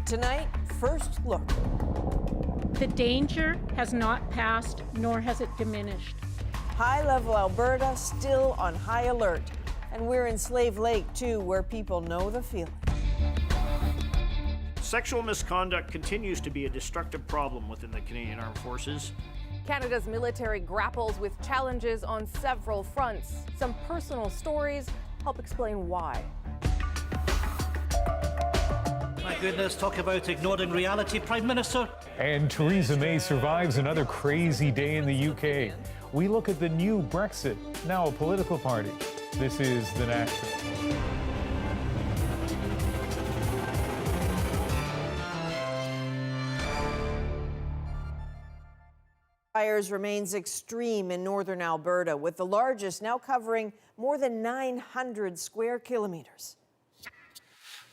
Tonight, first look. The danger has not passed, nor has it diminished. High-level Alberta still on high alert. And we're in Slave Lake, too, where people know the feeling. Sexual misconduct continues to be a destructive problem within the Canadian Armed Forces. Canada's military grapples with challenges on several fronts. Some personal stories help explain why. My goodness, talk about ignoring reality, Prime Minister. And Theresa May survives another crazy day in the UK. We look at the new Brexit, now a political party. This is The National. Fires remains extreme in northern Alberta, with the largest now covering more than 900 square kilometers.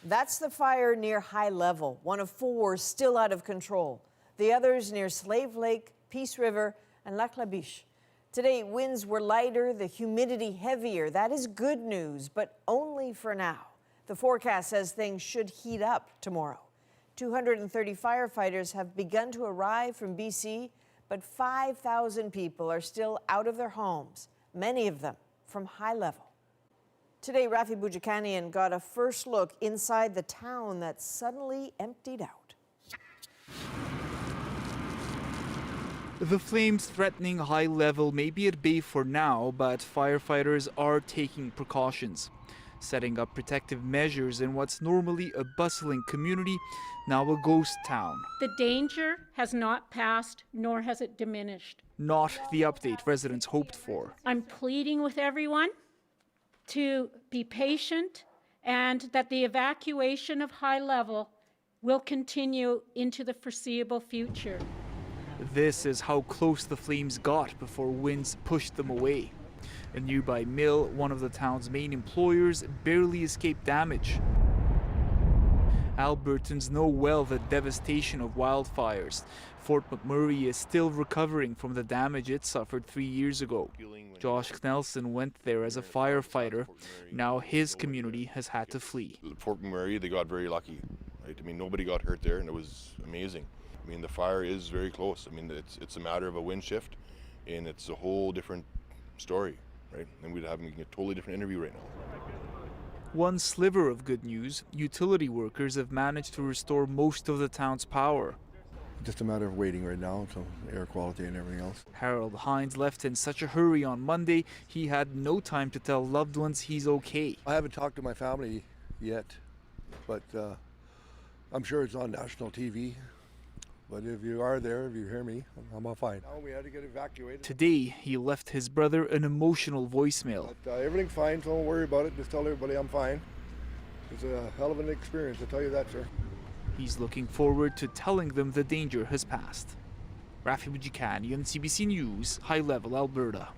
That's the fire near High Level, one of 4 still out of control. The others near Slave Lake, Peace River, and Lac La Biche. Today, winds were lighter, the humidity heavier. That is good news, but only for now. The forecast says things should heat up tomorrow. 230 firefighters have begun to arrive from BC, but 5,000 people are still out of their homes, many of them from High Level. Today, Rafi Boudjikanian got a first look inside the town that suddenly emptied out. The flames threatening High Level may be at bay for now, but firefighters are taking precautions, setting up protective measures in what's normally a bustling community, now a ghost town. The danger has not passed, nor has it diminished. Not the update residents hoped for. I'm pleading with everyone to be patient and that the evacuation of High Level will continue into the foreseeable future. This is how close the flames got before winds pushed them away. A nearby mill, one of the town's main employers, barely escaped damage. Albertans know well the devastation of wildfires. Fort McMurray is still recovering from the damage it suffered 3 years ago. Josh Knelson went there as a firefighter. Now his community has had to flee. Fort McMurray, they got very lucky. Right? I mean, nobody got hurt there, and it was amazing. I mean, the fire is very close. I mean, it's a matter of a wind shift, and it's a whole different story, right? And we'd have a totally different interview right now. One sliver of good news, utility workers have managed to restore most of the town's power. Just a matter of waiting right now, so air quality and everything else. Harold Hines left in such a hurry on Monday, he had no time to tell loved ones he's okay. I haven't talked to my family yet, but I'm sure it's on national TV. But if you are there, if you hear me, I'm all fine. Now we had to get evacuated. Today, he left his brother an emotional voicemail. But, everything's fine, so don't worry about it. Just tell everybody I'm fine. It's a hell of an experience, I'll tell you that, sir. He's looking forward to telling them the danger has passed. Rafi Boudjikanian, CBC News, High Level, Alberta.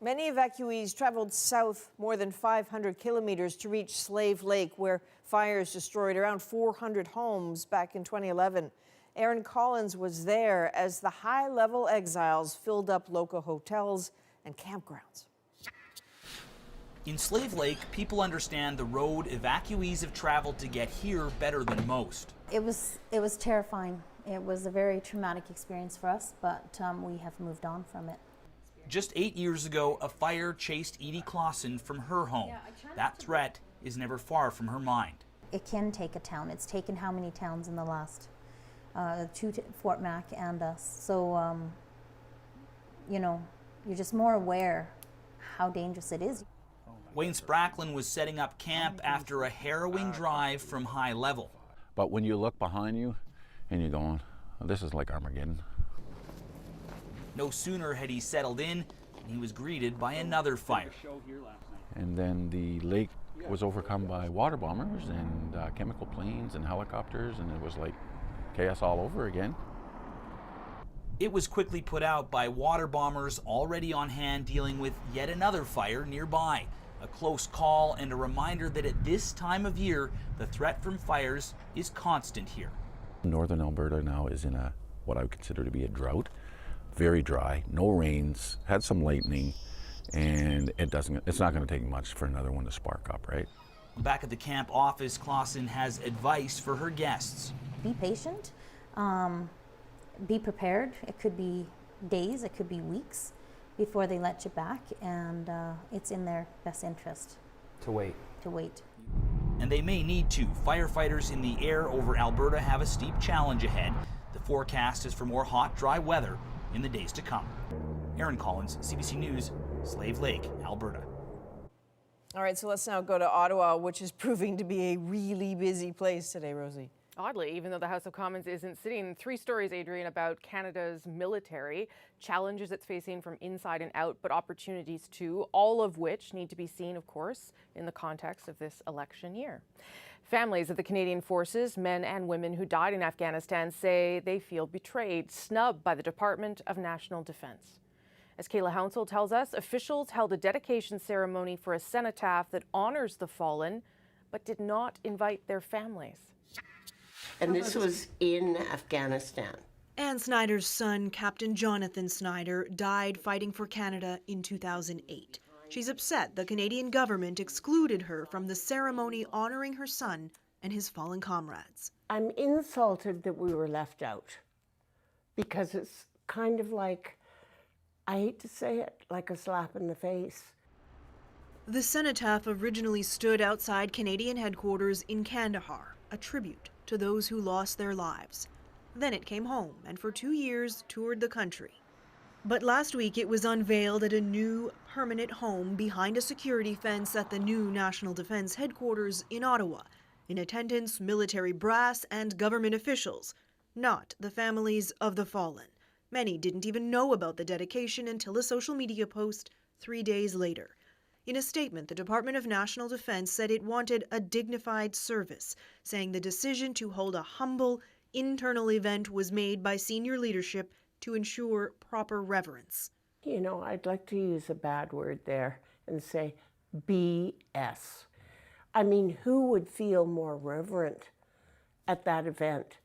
Many evacuees traveled south more than 500 kilometers to reach Slave Lake, where fires destroyed around 400 homes back in 2011. Aaron Collins was there as the high-level exiles filled up local hotels and campgrounds. In Slave Lake, people understand the road evacuees have traveled to get here better than most. It was terrifying. It was a very traumatic experience for us, but we have moved on from it. Just 8 years ago, a fire chased Edie Clausen from her home. That threat is never far from her mind. It can take a town. It's taken how many towns in the last Fort Mac and us. So, you know, you're just more aware how dangerous it is. Wayne Spracklin was setting up camp after a harrowing drive from High Level. But when you look behind you and you're going, oh, this is like Armageddon. No sooner had he settled in, and he was greeted by another fire. And then the lake was overcome by water bombers and chemical planes and helicopters, and it was like chaos all over again. It was quickly put out by water bombers already on hand dealing with yet another fire nearby. A close call and a reminder that at this time of year, the threat from fires is constant here. Northern Alberta now is in what I would consider to be a drought. Very dry, no rains, had some lightning, and it's not going to take much for another one to spark up, right? Back at the camp office, Clausen has advice for her guests. Be patient, be prepared. It could be days, it could be weeks before they let you back, and it's in their best interest. To wait. To wait. And they may need to. Firefighters in the air over Alberta have a steep challenge ahead. The forecast is for more hot, dry weather in the days to come. Aaron Collins, CBC News, Slave Lake, Alberta. All right, so let's now go to Ottawa, which is proving to be a really busy place today, Rosie. Oddly, even though the House of Commons isn't sitting, 3 stories, Adrian, about Canada's military, challenges it's facing from inside and out, but opportunities too, all of which need to be seen, of course, in the context of this election year. Families of the Canadian forces, men and women who died in Afghanistan, say they feel betrayed, snubbed by the Department of National Defence. As Kayla Hounsell tells us, officials held a dedication ceremony for a cenotaph that honors the fallen, but did not invite their families. And this was in Afghanistan. Ann Snyder's son, Captain Jonathan Snyder, died fighting for Canada in 2008. She's upset the Canadian government excluded her from the ceremony honoring her son and his fallen comrades. I'm insulted that we were left out, because it's kind of like, I hate to say it, like a slap in the face. The cenotaph originally stood outside Canadian headquarters in Kandahar, a tribute to those who lost their lives. Then it came home and for 2 years toured the country. But last week it was unveiled at a new permanent home behind a security fence at the new National Defence headquarters in Ottawa. In attendance, military brass and government officials, not the families of the fallen. Many didn't even know about the dedication until a social media post 3 days later. In a statement, the Department of National Defence said it wanted a dignified service, saying the decision to hold a humble, internal event was made by senior leadership to ensure proper reverence. You know, I'd like to use a bad word there and say BS. I mean, who would feel more reverent at that event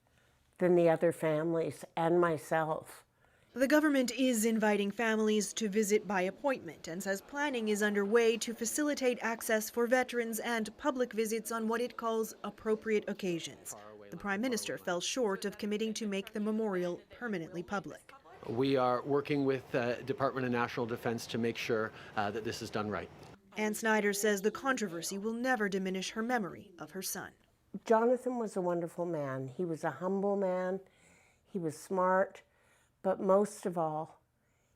than the other families and myself? The government is inviting families to visit by appointment and says planning is underway to facilitate access for veterans and public visits on what it calls appropriate occasions. The Prime Minister fell short of committing to make the memorial permanently public. We are working with the Department of National Defence to make sure that this is done right. Ann Snyder says the controversy will never diminish her memory of her son. Jonathan was a wonderful man. He was a humble man. He was smart. But most of all,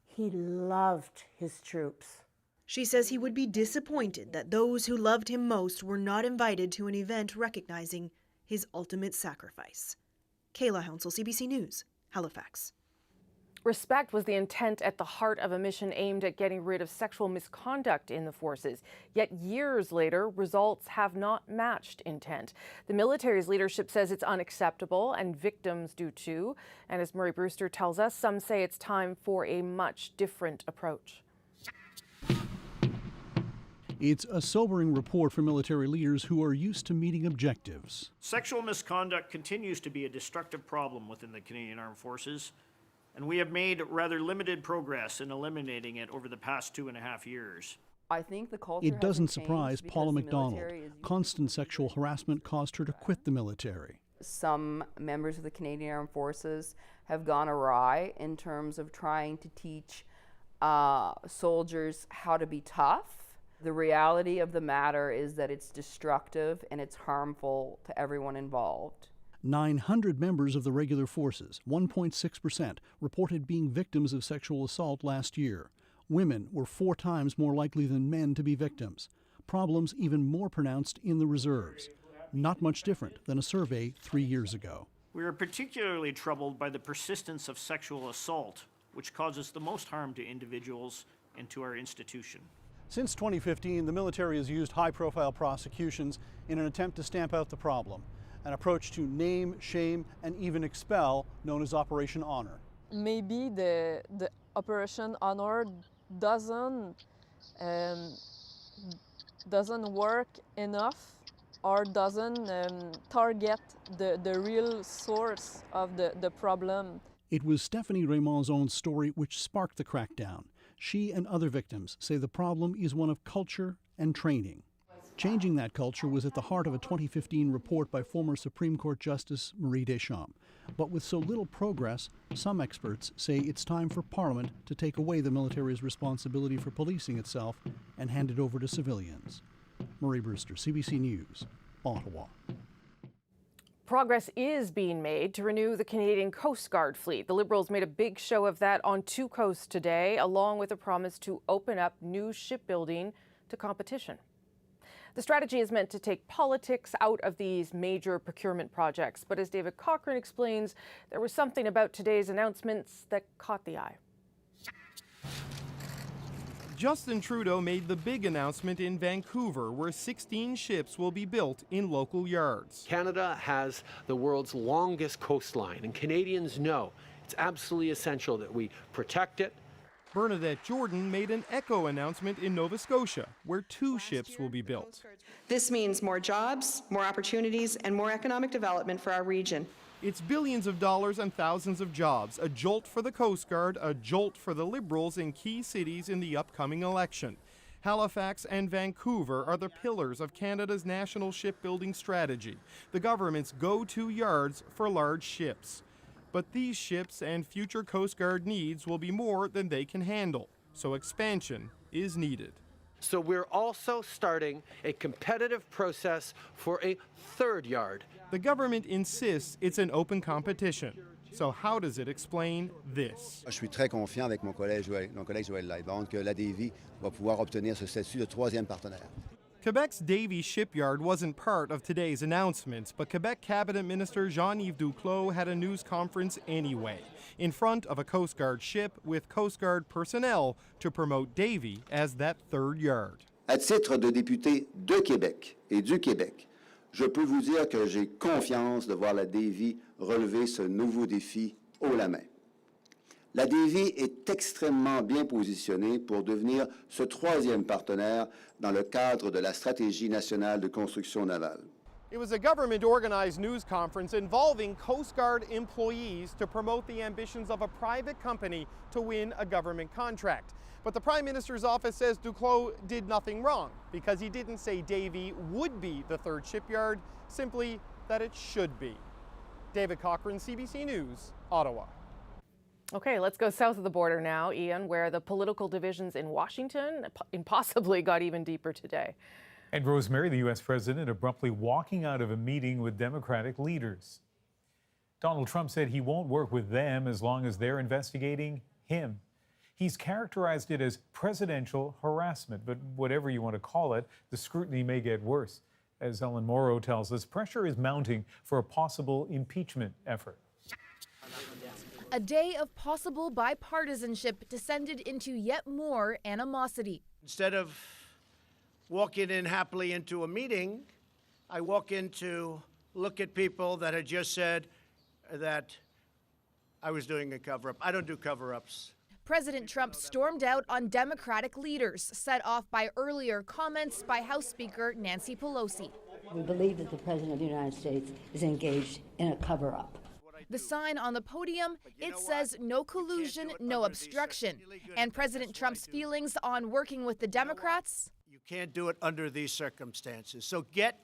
he loved his troops. She says he would be disappointed that those who loved him most were not invited to an event recognizing his ultimate sacrifice. Kayla Hounsell, CBC News, Halifax. Respect was the intent at the heart of a mission aimed at getting rid of sexual misconduct in the forces. Yet years later, results have not matched intent. The military's leadership says it's unacceptable, and victims do too. And as Murray Brewster tells us, some say it's time for a much different approach. It's a sobering report for military leaders who are used to meeting objectives. Sexual misconduct continues to be a destructive problem within the Canadian Armed Forces, and we have made rather limited progress in eliminating it over the past 2.5 years. I think the culture It doesn't surprise Paula McDonald. Constant sexual harassment caused her to quit the military. Some members of the Canadian Armed Forces have gone awry in terms of trying to teach soldiers how to be tough. The reality of the matter is that it's destructive and it's harmful to everyone involved. 900 members of the regular forces, 1.6%, reported being victims of sexual assault last year. Women were 4 times more likely than men to be victims. Problems even more pronounced in the reserves. Not much different than a survey 3 years ago. We are particularly troubled by the persistence of sexual assault, which causes the most harm to individuals and to our institution. Since 2015, the military has used high-profile prosecutions in an attempt to stamp out the problem. An approach to name, shame, and even expel, known as Operation Honor. Maybe the Operation Honor doesn't work enough or doesn't target the real source of the problem. It was Stephanie Raymond's own story which sparked the crackdown. She and other victims say the problem is one of culture and training. Changing that culture was at the heart of a 2015 report by former Supreme Court Justice Marie Deschamps. But with so little progress, some experts say it's time for Parliament to take away the military's responsibility for policing itself and hand it over to civilians. Marie Brewster, CBC News, Ottawa. Progress is being made to renew the Canadian Coast Guard fleet. The Liberals made a big show of that on two coasts today, along with a promise to open up new shipbuilding to competition. The strategy is meant to take politics out of these major procurement projects. But as David Cochrane explains, there was something about today's announcements that caught the eye. Justin Trudeau made the big announcement in Vancouver, where 16 ships will be built in local yards. Canada has the world's longest coastline, and Canadians know it's absolutely essential that we protect it. Bernadette Jordan made an echo announcement in Nova Scotia, where 2 ships will be built. This means more jobs, more opportunities, and more economic development for our region. It's billions of dollars and thousands of jobs, a jolt for the Coast Guard, a jolt for the Liberals in key cities in the upcoming election. Halifax and Vancouver are the pillars of Canada's national shipbuilding strategy, the government's go-to yards for large ships. But these ships and future Coast Guard needs will be more than they can handle, so expansion is needed. So we're also starting a competitive process for a third yard. The government insists it's an open competition. So how does it explain this? Je suis très confiant avec mon collègue Joël Lightbound que l'ADV va pouvoir obtenir ce statut de troisième partenaire. Quebec's Davie shipyard wasn't part of today's announcements, but Quebec Cabinet Minister Jean-Yves Duclos had a news conference anyway, in front of a Coast Guard ship with Coast Guard personnel to promote Davie as that third yard. À titre de député de Québec et du Québec, je peux vous dire que j'ai confiance de voir la Davie relever ce nouveau défi haut la main. La Davie est extrêmement bien positionnée pour devenir ce troisième partenaire dans le cadre de la stratégie nationale de construction navale. It was a government-organized news conference involving Coast Guard employees to promote the ambitions of a private company to win a government contract. But the Prime Minister's office says Duclos did nothing wrong because he didn't say Davie would be the third shipyard, simply that it should be. David Cochrane, CBC News, Ottawa. Okay, let's go south of the border now, Ian, where the political divisions in Washington impossibly got even deeper today. And Rosemary, the U.S. president, abruptly walking out of a meeting with Democratic leaders. Donald Trump said he won't work with them as long as they're investigating him. He's characterized it as presidential harassment, but whatever you want to call it, the scrutiny may get worse. As Ellen Morrow tells us, pressure is mounting for a possible impeachment effort. A day of possible bipartisanship descended into yet more animosity. Instead of walking in happily into a meeting, I walk in to look at people that had just said that I was doing a cover-up. I don't do cover-ups. President Trump stormed out on Democratic leaders, set off by earlier comments by House Speaker Nancy Pelosi. We believe that the President of the United States is engaged in a cover-up. The sign on the podium, it says no collusion, no obstruction. And President Trump's feelings on working with the Democrats? You can't do it under these circumstances. So get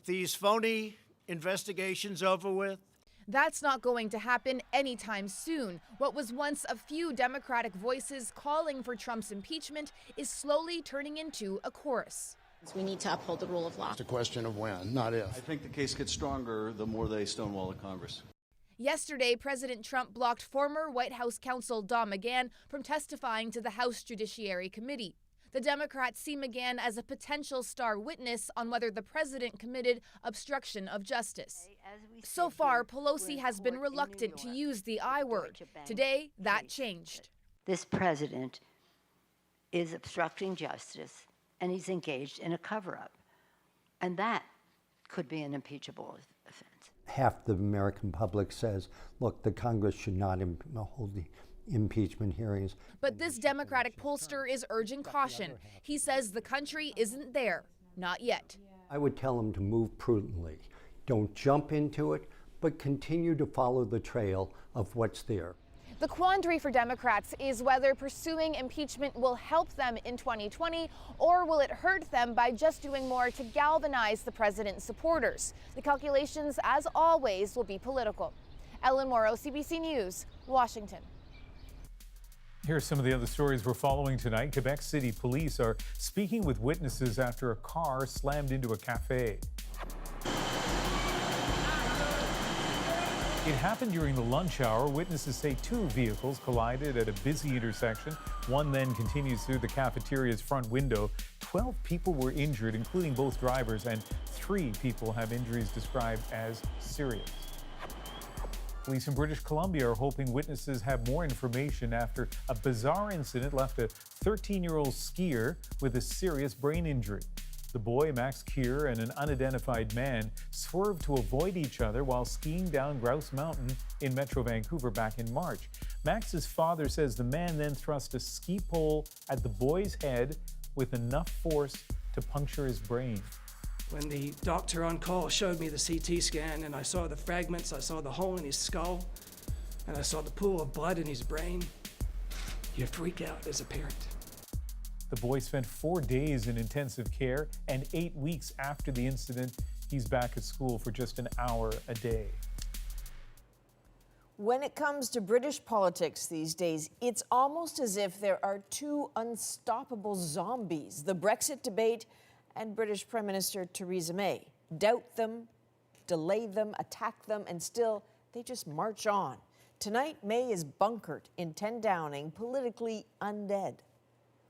these phony investigations over with. That's not going to happen anytime soon. What was once a few Democratic voices calling for Trump's impeachment is slowly turning into a chorus. We need to uphold the rule of law. It's a question of when, not if. I think the case gets stronger the more they stonewall the Congress. Yesterday, President Trump blocked former White House counsel Don McGahn from testifying to the House Judiciary Committee. The Democrats see McGahn as a potential star witness on whether the president committed obstruction of justice. So far, Pelosi has been reluctant to use the I word. Today, that changed. This president is obstructing justice, and he's engaged in a cover-up. And that could be an impeachable offense. Half the American public says, look, the Congress should not hold the impeachment hearings. But this Democratic pollster is urging caution. He says the country isn't there, not yet. I would tell him to move prudently. Don't jump into it, but continue to follow the trail of what's there. The quandary for Democrats is whether pursuing impeachment will help them in 2020 or will it hurt them by just doing more to galvanize the president's supporters. The calculations, as always, will be political. Ellen Morrow, CBC News, Washington. Here are some of the other stories we're following tonight. Quebec City police are speaking with witnesses after a car slammed into a cafe. It happened during the lunch hour. Witnesses say two vehicles collided at a busy intersection. One then continues through the cafeteria's front window. 12 people were injured, including both drivers, and 3 people have injuries described as serious. Police in British Columbia are hoping witnesses have more information after a bizarre incident left a 13-year-old skier with a serious brain injury. The boy, Max Keir, and an unidentified man swerved to avoid each other while skiing down Grouse Mountain in Metro Vancouver back in March. Max's father says the man then thrust a ski pole at the boy's head with enough force to puncture his brain. When the doctor on call showed me the CT scan and I saw the fragments, I saw the hole in his skull, and I saw the pool of blood in his brain, you freak out as a parent. The boy spent 4 days in intensive care, and 8 weeks after the incident, he's back at school for just an hour a day. When it comes to British politics these days, it's almost as if there are two unstoppable zombies, the Brexit debate and British Prime Minister Theresa May. Doubt them, delay them, attack them, and still they just march on. Tonight, May is bunkered in 10 Downing, politically undead.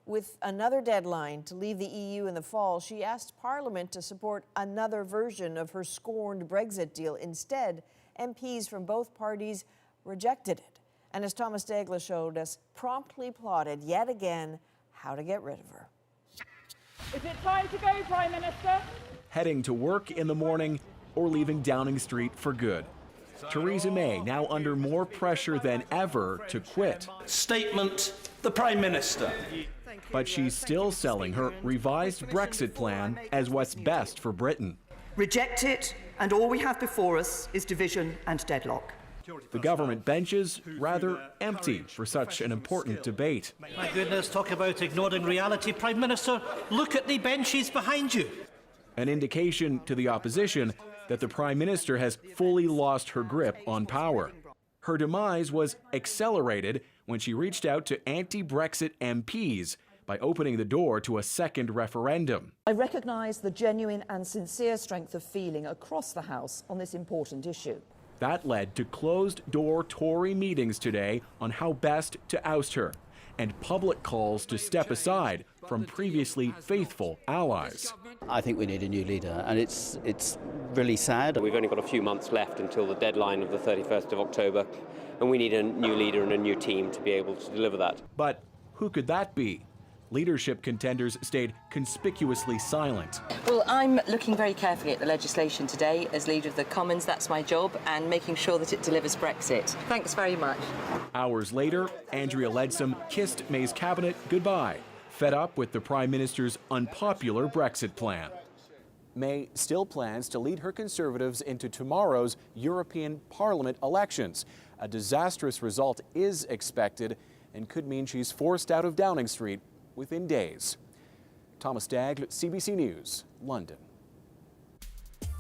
With another deadline to leave the EU in the fall, she asked Parliament to support another version of her scorned Brexit deal. Instead, MPs from both parties rejected it. And as Thomas Daigle showed us, promptly plotted yet again how to get rid of her. Is it time to go, Prime Minister? Heading to work in the morning or leaving Downing Street for good. Theresa May now under more pressure than ever to quit. Statement, the Prime Minister. But she's still selling her revised Brexit plan as what's best for Britain. Reject it, and all we have before us is division and deadlock. The government benches rather empty for such an important debate. My goodness, talk about ignoring reality, Prime Minister. Look at the benches behind you. An indication to the opposition that the Prime Minister has fully lost her grip on power. Her demise was accelerated when she reached out to anti-Brexit MPs by opening the door to a second referendum. I recognise the genuine and sincere strength of feeling across the House on this important issue. That led to closed-door Tory meetings today on how best to oust her, and public calls to step aside from previously faithful allies. I think we need a new leader, and it's really sad. We've only got a few months left until the deadline of the 31st of October, and we need a new leader and a new team to be able to deliver that. But who could that be? Leadership contenders stayed conspicuously silent. Well, I'm looking very carefully at the legislation today. As Leader of the Commons, that's my job, and making sure that it delivers Brexit. Thanks very much. Hours later, Andrea Leadsom kissed May's cabinet goodbye, fed up with the Prime Minister's unpopular Brexit plan. May still plans to lead her Conservatives into tomorrow's European Parliament elections. A disastrous result is expected and could mean she's forced out of Downing Street within days. Thomas Daigle, CBC News, London.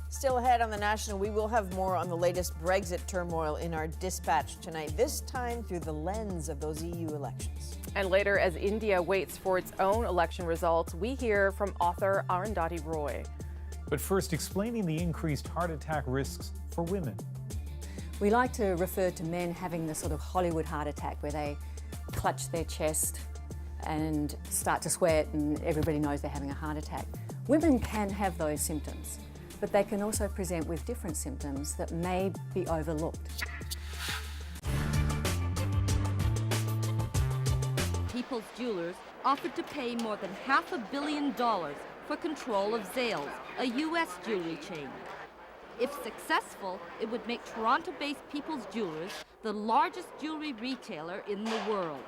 Still ahead on the National, we will have more on the latest Brexit turmoil in our dispatch tonight, this time through the lens of those EU elections. And later, as India waits for its own election results, we hear from author Arundhati Roy. But first, explaining the increased heart attack risks for women. We like to refer to men having the sort of Hollywood heart attack where they clutch their chest and start to sweat and everybody knows they're having a heart attack. Women can have those symptoms, but they can also present with different symptoms that may be overlooked. People's Jewelers offered to pay more than $500 million for control of Zales, a U.S. jewelry chain. If successful, it would make Toronto-based People's Jewelers the largest jewelry retailer in the world.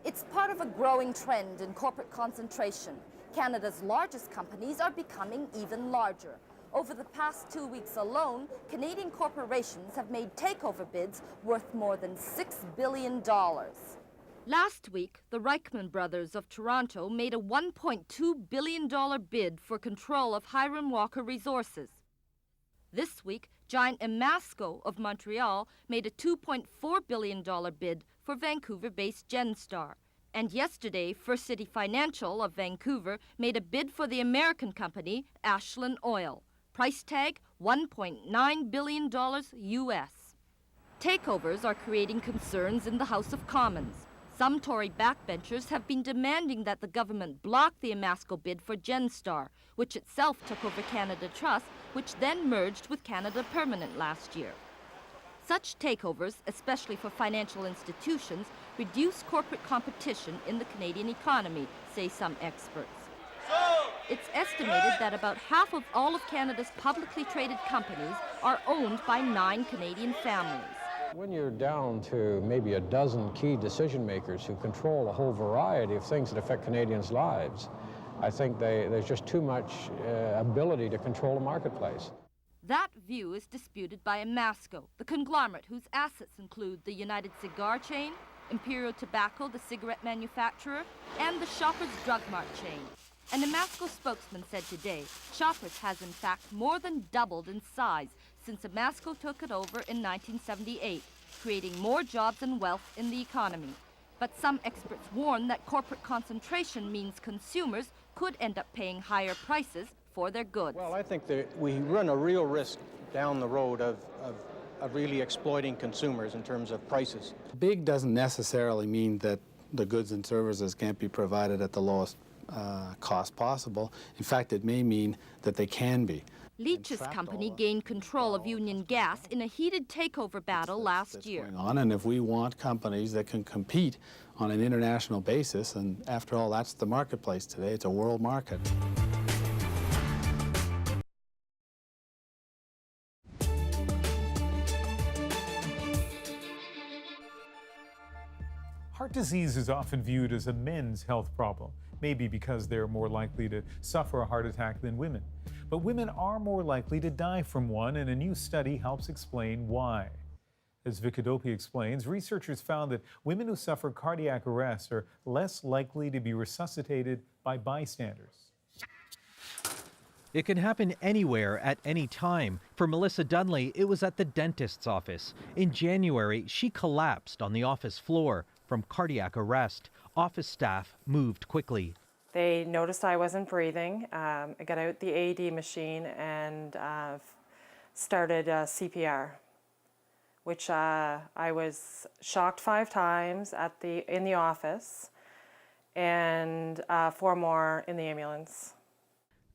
It's part of a growing trend in corporate concentration. Canada's largest companies are becoming even larger. Over the past 2 weeks alone, Canadian corporations have made takeover bids worth more than $6 billion. Last week, the Reichman brothers of Toronto made a $1.2 billion bid for control of Hiram Walker Resources. This week, giant Emasco of Montreal made a $2.4 billion bid for Vancouver-based Genstar. And yesterday, First City Financial of Vancouver made a bid for the American company Ashland Oil. Price tag $1.9 billion US. Takeovers are creating concerns in the House of Commons. Some Tory backbenchers have been demanding that the government block the Emasco bid for Genstar, which itself took over Canada Trust, which then merged with Canada Permanent last year. Such takeovers, especially for financial institutions, reduce corporate competition in the Canadian economy, say some experts. It's estimated that about half of all of Canada's publicly traded companies are owned by 9 Canadian families. When you're down to maybe a dozen key decision makers who control a whole variety of things that affect Canadians' lives, I think there's just too much ability to control a marketplace. That view is disputed by Emasco, the conglomerate whose assets include the United Cigar chain, Imperial Tobacco, the cigarette manufacturer, and the Shoppers Drug Mart chain. An Emasco spokesman said today, Shoppers has in fact more than doubled in size since Emasco took it over in 1978, creating more jobs and wealth in the economy. But some experts warn that corporate concentration means consumers could end up paying higher prices for their goods. Well, I think that we run a real risk down the road of really exploiting consumers in terms of prices. Big doesn't necessarily mean that the goods and services can't be provided at the lowest cost possible. In fact, it may mean that they can be. Leach's company gained control of Union Gas in a heated takeover battle last year. And if we want companies that can compete on an international basis, and after all, that's the marketplace today, it's a world market. Heart disease is often viewed as a men's health problem, maybe because they're more likely to suffer a heart attack than women. But women are more likely to die from one, and a new study helps explain why. As Vicadopia explains, researchers found that women who suffer cardiac arrest are less likely to be resuscitated by bystanders. It can happen anywhere at any time. For Melissa Dunley, it was at the dentist's office. In January, she collapsed on the office floor from cardiac arrest. Office staff moved quickly. They noticed I wasn't breathing. I got out the AED machine and started CPR, which I was shocked 5 times in the office and 4 more in the ambulance.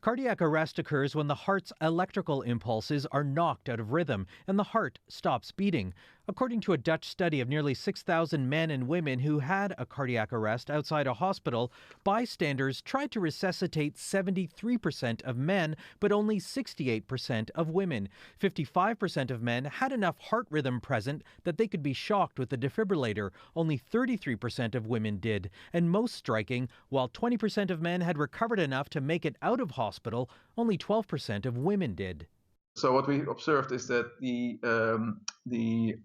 Cardiac arrest occurs when the heart's electrical impulses are knocked out of rhythm and the heart stops beating. According to a Dutch study of nearly 6,000 men and women who had a cardiac arrest outside a hospital, bystanders tried to resuscitate 73% of men, but only 68% of women. 55% of men had enough heart rhythm present that they could be shocked with a defibrillator. Only 33% of women did. And most striking, while 20% of men had recovered enough to make it out of hospital, only 12% of women did. So what we observed is that the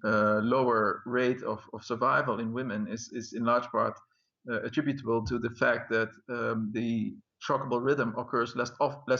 lower rate of survival in women is in large part attributable to the fact that the shockable rhythm occurs less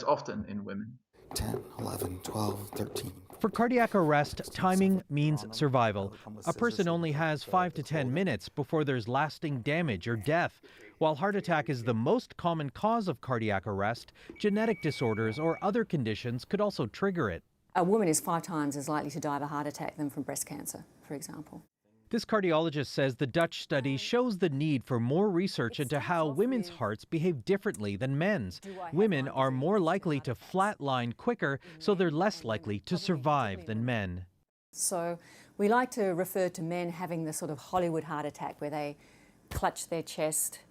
often in women. 10, 11, 12, 13. For cardiac arrest, timing means survival. A person only has 5 to 10 minutes before there's lasting damage or death. While heart attack is the most common cause of cardiac arrest, genetic disorders or other conditions could also trigger it. A woman is 5 times as likely to die of a heart attack than from breast cancer, for example. This cardiologist says the Dutch study shows the need for more research into how women's hearts behave differently than men's. Women are more likely to flatline quicker, so they're less likely to survive than men. So we like to refer to men having the sort of Hollywood heart attack where they clutch their chest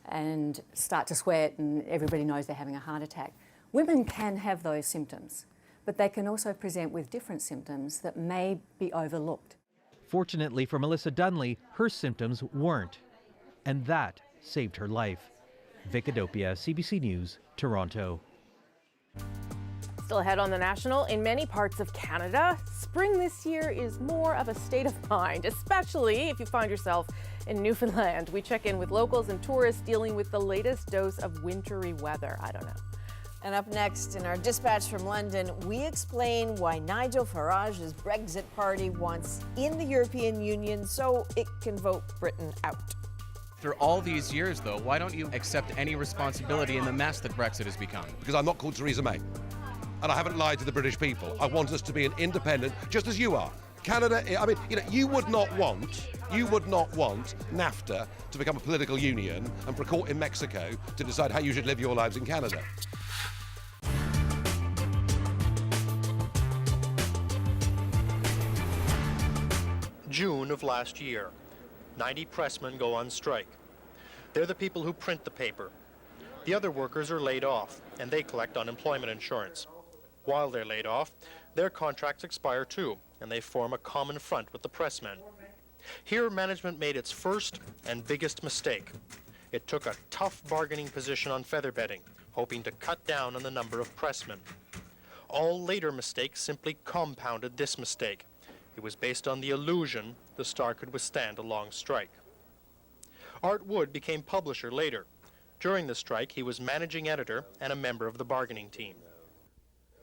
and start to sweat and everybody knows they're having a heart attack. Women can have those symptoms, but they can also present with different symptoms that may be overlooked. Fortunately for Melissa Dunley, her symptoms weren't, and that saved her life. Vicadopia, CBC News, Toronto. Still ahead on The National, in many parts of Canada, spring this year is more of a state of mind, especially if you find yourself in Newfoundland. We check in with locals and tourists dealing with the latest dose of wintry weather. I don't know. And up next in our dispatch from London, we explain why Nigel Farage's Brexit party wants in the European Union so it can vote Britain out. After all these years, though, why don't you accept any responsibility in the mess that Brexit has become? Because I'm not called Theresa May. And I haven't lied to the British people. I want us to be an independent, just as you are. Canada, I mean, you would not want NAFTA to become a political union and for a court in Mexico to decide how you should live your lives in Canada. June of last year, 90 pressmen go on strike. They're the people who print the paper. The other workers are laid off, and they collect unemployment insurance. While they're laid off, their contracts expire too, and they form a common front with the pressmen. Here, management made its first and biggest mistake. It took a tough bargaining position on feather bedding, hoping to cut down on the number of pressmen. All later mistakes simply compounded this mistake. It was based on the illusion the Star could withstand a long strike. Art Wood became publisher later. During the strike, he was managing editor and a member of the bargaining team.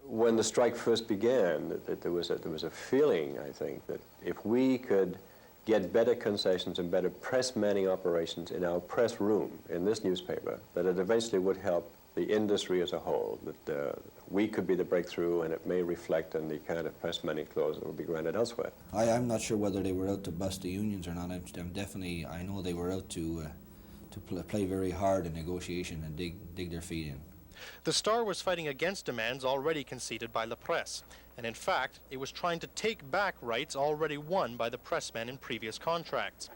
When the strike first began, there was a feeling, I think, that if we could get better concessions and better press manning operations in our press room in this newspaper, that it eventually would help the industry as a whole, that we could be the breakthrough, and it may reflect on the kind of press manning clause that would be granted elsewhere. I'm not sure whether they were out to bust the unions or not. I know they were out to play very hard in negotiation and dig their feet in. The Star was fighting against demands already conceded by La Presse, and in fact, it was trying to take back rights already won by the pressmen in previous contracts.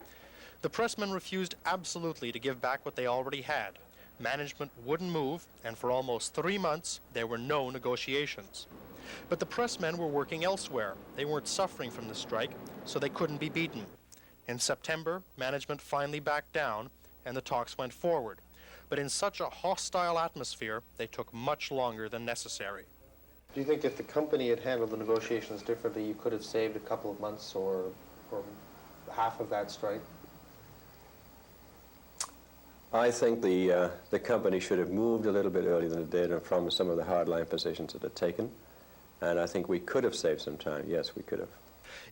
The pressmen refused absolutely to give back what they already had. Management wouldn't move, and for almost 3 months, there were no negotiations. But the pressmen were working elsewhere. They weren't suffering from the strike, so they couldn't be beaten. In September, management finally backed down, and the talks went forward. But in such a hostile atmosphere, they took much longer than necessary. Do you think if the company had handled the negotiations differently, you could have saved a couple of months or half of that strike? I think the company should have moved a little bit earlier than it did and from some of the hardline positions it had taken. And I think we could have saved some time. Yes, we could have.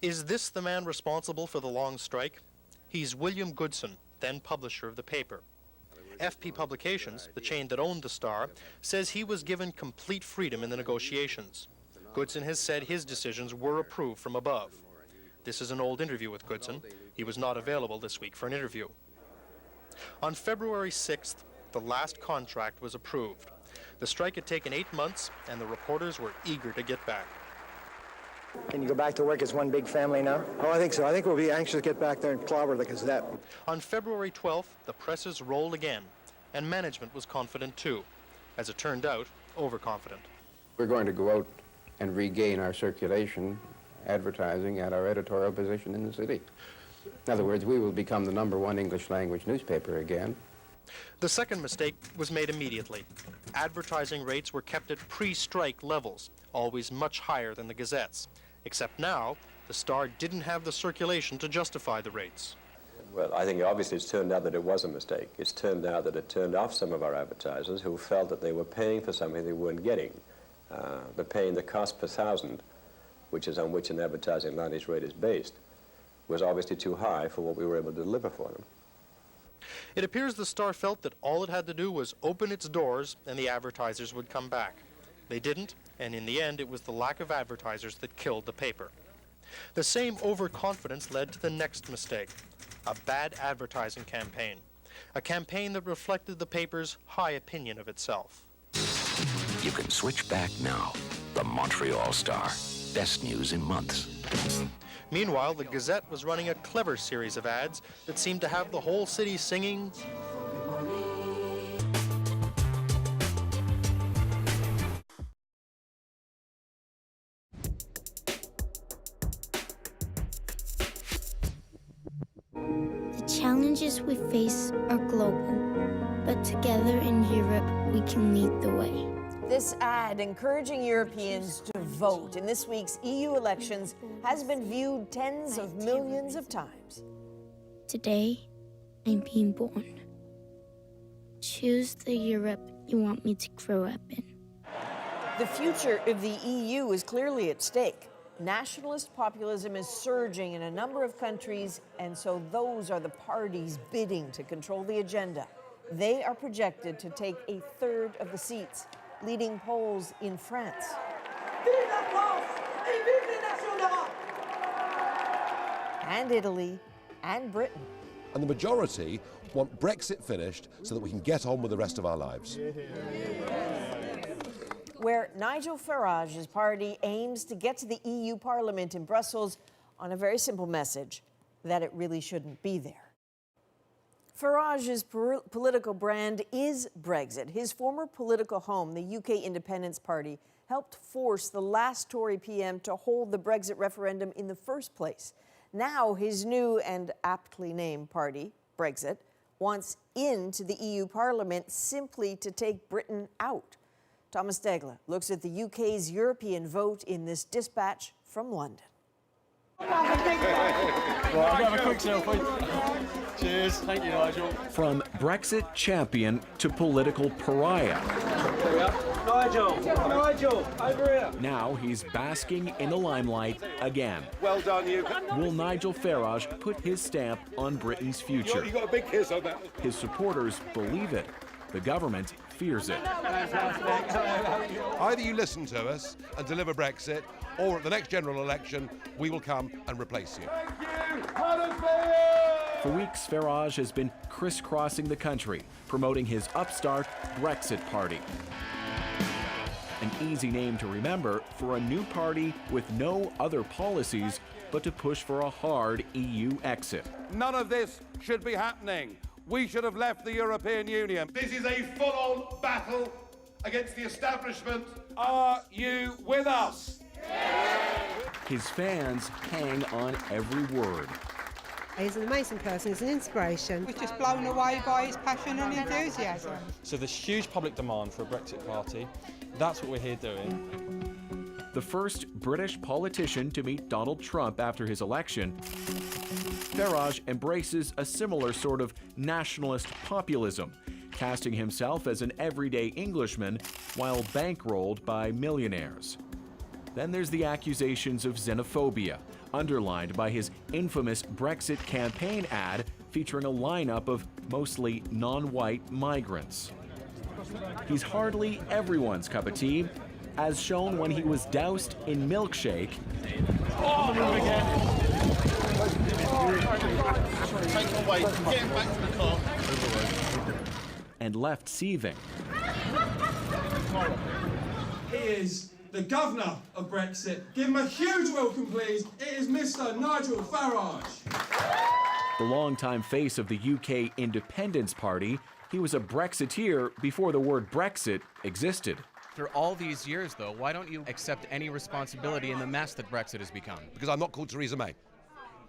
Is this the man responsible for the long strike? He's William Goodson, then publisher of the paper. FP Publications, the chain that owned the Star, says he was given complete freedom in the negotiations. Goodson has said his decisions were approved from above. This is an old interview with Goodson. He was not available this week for an interview. On February 6th, the last contract was approved. The strike had taken 8 months, and the reporters were eager to get back. Can you go back to work as one big family now? Oh, I think so. I think we'll be anxious to get back there and clobber the Gazette. On February 12th, the presses rolled again, and management was confident too. As it turned out, overconfident. We're going to go out and regain our circulation, advertising, and our editorial position in the city. In other words, we will become the #1 English language newspaper again. The second mistake was made immediately. Advertising rates were kept at pre-strike levels, always much higher than the Gazette's. Except now, the Star didn't have the circulation to justify the rates. Well, I think obviously it's turned out that it was a mistake. It's turned out that it turned off some of our advertisers who felt that they were paying for something they weren't getting. They're paying the cost per thousand, which is on which an advertising advantage rate is based, was obviously too high for what we were able to deliver for them. It appears the Star felt that all it had to do was open its doors and the advertisers would come back. They didn't, and in the end it was the lack of advertisers that killed the paper. The same overconfidence led to the next mistake, a bad advertising campaign. A campaign that reflected the paper's high opinion of itself. You can switch back now. The Montreal Star. Best news in months. Meanwhile, the Gazette was running a clever series of ads that seemed to have the whole city singing. The challenges we face are global, but together in Europe, we can lead the way. This ad encouraging Europeans to vote in this week's EU elections has been viewed tens of millions of times. Today, I'm being born. Choose the Europe you want me to grow up in. The future of the EU is clearly at stake. Nationalist populism is surging in a number of countries, and so those are the parties bidding to control the agenda. They are projected to take a third of the seats, leading polls in France. And Italy, and Britain. And the majority want Brexit finished so that we can get on with the rest of our lives. Where Nigel Farage's party aims to get to the EU Parliament in Brussels on a very simple message, that it really shouldn't be there. Farage's political brand is Brexit. His former political home, the UK Independence Party, helped force the last Tory PM to hold the Brexit referendum in the first place. Now his new and aptly named party, Brexit, wants into the EU Parliament simply to take Britain out. Thomas Degla looks at the UK's European vote in this dispatch from London. Have a quick selfie. Cheers. Thank you, Nigel. From Brexit champion to political pariah. There we are. Nigel, over here. Now he's basking in the limelight again. Well done, you. Will Nigel Farage put his stamp on Britain's future? You got a big kiss on that. His supporters believe it. The government fears it. Either you listen to us and deliver Brexit, or at the next general election, we will come and replace you. For weeks, Farage has been crisscrossing the country, promoting his upstart Brexit Party. An easy name to remember for a new party with no other policies but to push for a hard EU exit. None of this should be happening. We should have left the European Union. This is a full-on battle against the establishment. Are you with us? His fans hang on every word. He's an amazing person, he's an inspiration. We're just blown away by his passion and enthusiasm. So there's huge public demand for a Brexit party. That's what we're here doing. The first British politician to meet Donald Trump after his election, Farage embraces a similar sort of nationalist populism, casting himself as an everyday Englishman while bankrolled by millionaires. Then there's the accusations of xenophobia, underlined by his infamous Brexit campaign ad featuring a lineup of mostly non-white migrants. He's hardly everyone's cup of tea, as shown when he was doused in milkshake and left seething. He is the governor of Brexit. Give him a huge welcome, please. It is Mr. Nigel Farage. The longtime face of the UK Independence Party, he was a Brexiteer before the word Brexit existed. After all these years, though, why don't you accept any responsibility in the mess that Brexit has become? Because I'm not called Theresa May.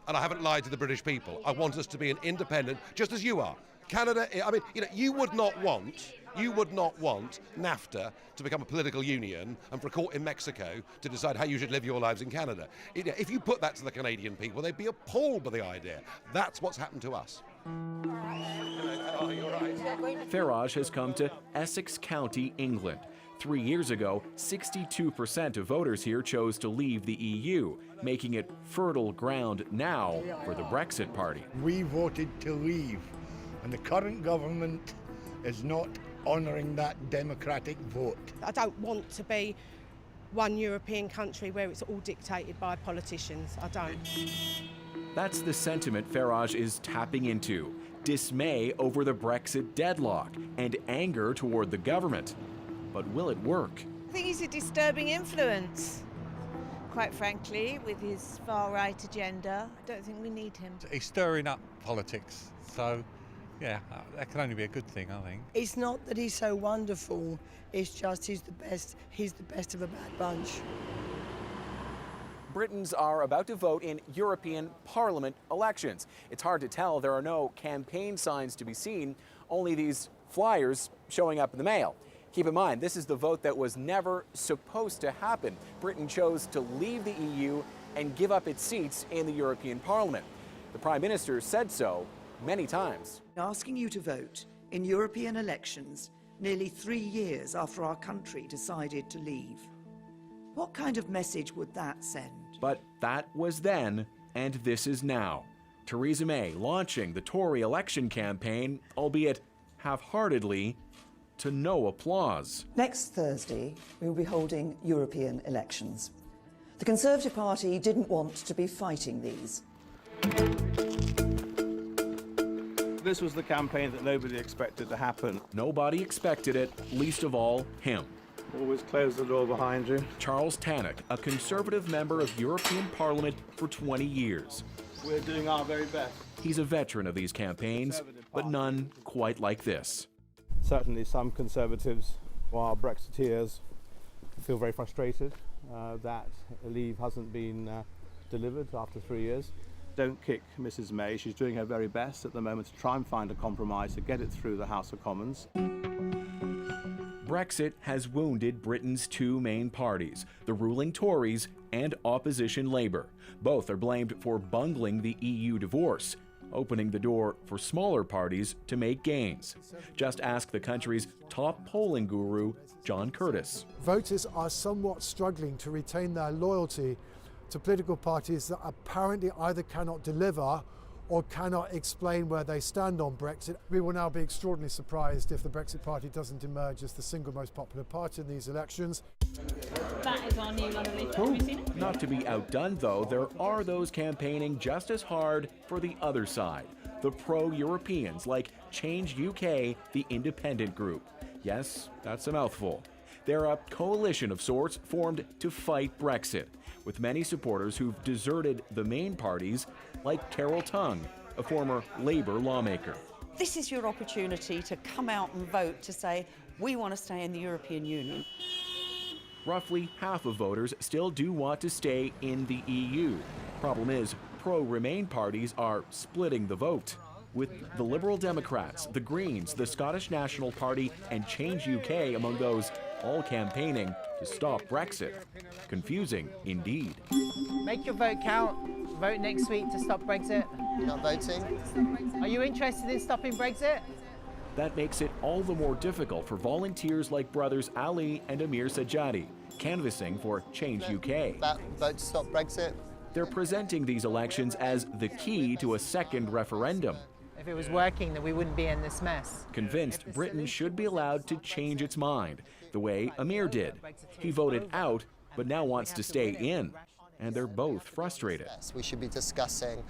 And I haven't lied to the British people. I want us to be an independent, just as you are. Canada, I mean, you would not want NAFTA to become a political union and for a court in Mexico to decide how you should live your lives in Canada. If you put that to the Canadian people, they'd be appalled by the idea. That's what's happened to us. Farage has come to Essex County, England. 3 years ago, 62% of voters here chose to leave the EU, making it fertile ground now for the Brexit Party. We voted to leave, and the current government is not honouring that democratic vote. I don't want to be one European country where it's all dictated by politicians. I don't. That's the sentiment Farage is tapping into. Dismay over the Brexit deadlock and anger toward the government. But will it work? I think he's a disturbing influence, quite frankly, with his far-right agenda. I don't think we need him. He's stirring up politics, so yeah, that can only be a good thing, I think. It's not that he's so wonderful, it's just he's the best of a bad bunch. Britons are about to vote in European Parliament elections. It's hard to tell. There are no campaign signs to be seen, only these flyers showing up in the mail. Keep in mind, this is the vote that was never supposed to happen. Britain chose to leave the EU and give up its seats in the European Parliament. The Prime Minister said so many times. Asking you to vote in European elections nearly 3 years after our country decided to leave. What kind of message would that send? But that was then, and this is now. Theresa May launching the Tory election campaign, albeit half-heartedly, to no applause. Next Thursday, we will be holding European elections. The Conservative Party didn't want to be fighting these. This was the campaign that nobody expected to happen. Nobody expected it, least of all him. Always close the door behind you. Charles Tannock, a Conservative member of European Parliament for 20 years. We're doing our very best. He's a veteran of these campaigns, but none quite like this. Certainly some Conservatives, while Brexiteers, feel very frustrated that a leave hasn't been delivered after 3 years. Don't kick Mrs May. She's doing her very best at the moment to try and find a compromise to get it through the House of Commons. Brexit has wounded Britain's two main parties, the ruling Tories and opposition Labour. Both are blamed for bungling the EU divorce, opening the door for smaller parties to make gains. Just ask the country's top polling guru, John Curtis. Voters are somewhat struggling to retain their loyalty to political parties that apparently either cannot deliver or cannot explain where they stand on Brexit. We will now be extraordinarily surprised if the Brexit Party doesn't emerge as the single most popular party in these elections. That is our new London leaflet. Have you seen it? Not to be outdone, though, there are those campaigning just as hard for the other side, the pro-Europeans like Change UK, the independent group. Yes, that's a mouthful. They're a coalition of sorts formed to fight Brexit, with many supporters who've deserted the main parties, like Carol Tongue, a former Labour lawmaker. This is your opportunity to come out and vote to say, we want to stay in the European Union. Roughly half of voters still do want to stay in the EU. Problem is, pro-Remain parties are splitting the vote, with the Liberal Democrats, the Greens, the Scottish National Party, and Change UK among those all campaigning to stop Brexit. Confusing indeed. Make your vote count. Vote next week to stop Brexit. You're not voting? Are you interested in stopping Brexit? That makes it all the more difficult for volunteers like brothers Ali and Amir Sajjadi, canvassing for Change UK. Vote to stop Brexit? They're presenting these elections as the key to a second referendum. If it was working, then we wouldn't be in this mess. Convinced Britain should be allowed to change its mind, the way Amir did. He voted out, but now wants to stay in. And they're both frustrated. We should be discussing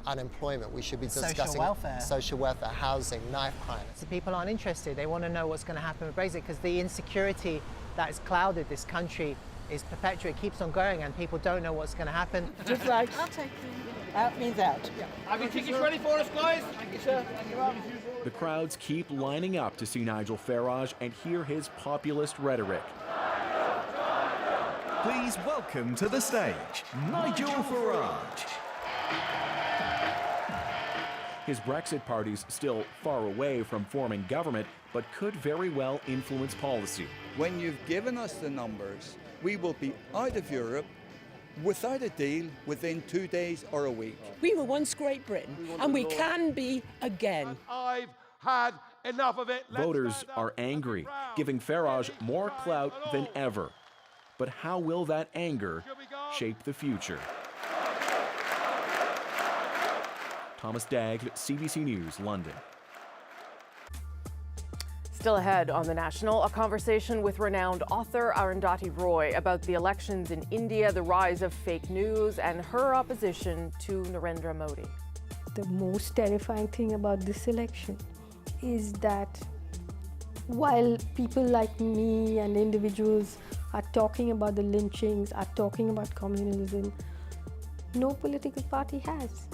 unemployment. We should be discussing social welfare, housing, knife crime. So people aren't interested. They want to know what's going to happen with Brexit because the insecurity that has clouded this country is perpetual. It keeps on going and people don't know what's going to happen. Just like, I'll take you. Out means out. Have your tickets ready for us, guys? Thank you, sir. Thank you, Rob. The crowds keep lining up to see Nigel Farage and hear his populist rhetoric. Please welcome to the stage, Nigel Farage. His Brexit party's still far away from forming government, but could very well influence policy. When you've given us the numbers, we will be out of Europe without a deal within 2 days or a week. We were once Great Britain, and we can be again. I've had enough of it. Voters are angry, giving Farage more clout than ever. But how will that anger shape the future? Thomas Dagg, CBC News, London. Still ahead on The National, a conversation with renowned author Arundhati Roy about the elections in India, the rise of fake news, and her opposition to Narendra Modi. The most terrifying thing about this election is that while people like me and individuals are talking about the lynchings, are talking about communalism, no political party has.